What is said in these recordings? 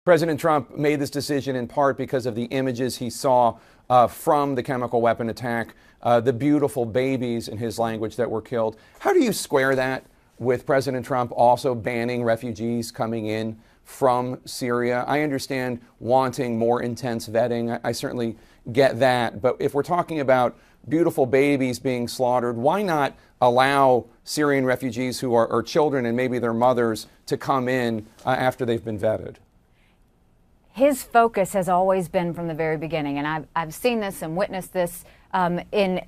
President Trump made this decision in part because of the images he saw from the chemical weapon attack, the beautiful babies, in his language, that were killed. How do you square that with President Trump also banning refugees coming in from Syria? I understand wanting more intense vetting. I certainly get that. But if we're talking about beautiful babies being slaughtered, why not allow Syrian refugees who are children and maybe their mothers to come in after they've been vetted? His focus has always been from the very beginning, and I've seen this and witnessed this in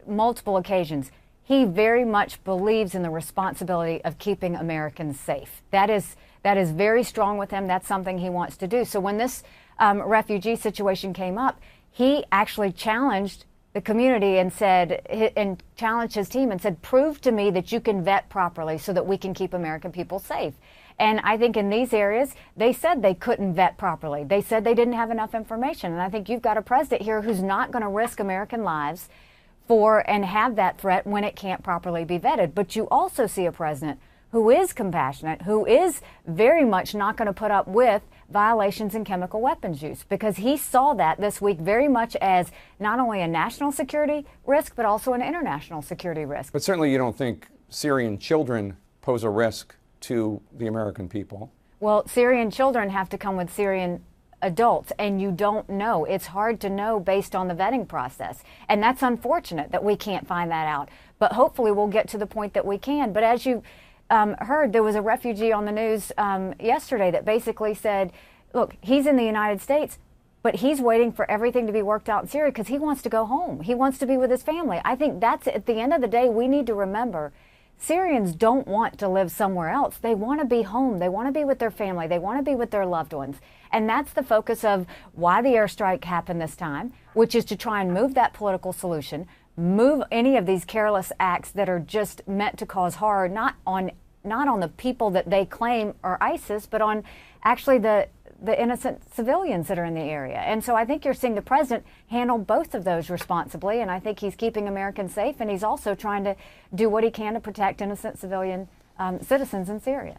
multiple occasions. He very much believes in the responsibility of keeping Americans safe. That is very strong with him. That's something he wants to do. So when this refugee situation came up, he actually challenged the community and challenged his team and said, prove to me that you can vet properly so that we can keep American people safe. And I think in these areas, they said they couldn't vet properly. They said they didn't have enough information. And I think you've got a president here who's not going to risk American lives and have that threat when it can't properly be vetted. But you also see a president who is compassionate, who is very much not going to put up with violations in chemical weapons use, because he saw that this week very much as not only a national security risk, but also an international security risk. But certainly you don't think Syrian children pose a risk to the American people. Well, Syrian children have to come with Syrian adults, and you don't know. It's hard to know based on the vetting process. And that's unfortunate that we can't find that out. But hopefully we'll get to the point that we can. But as you heard, there was a refugee on the news yesterday that basically said, look, he's in the United States, but he's waiting for everything to be worked out in Syria because he wants to go home. He wants to be with his family. I think that's, at the end of the day, we need to remember Syrians don't want to live somewhere else. They want to be home. They want to be with their family. They want to be with their loved ones. And that's the focus of why the airstrike happened this time, which is to try and move that political solution, move any of these careless acts that are just meant to cause horror, not on the people that they claim are ISIS, but on actually the innocent civilians that are in the area. And so I think you're seeing the president handle both of those responsibly, and I think he's keeping Americans safe, and he's also trying to do what he can to protect innocent civilian citizens in Syria.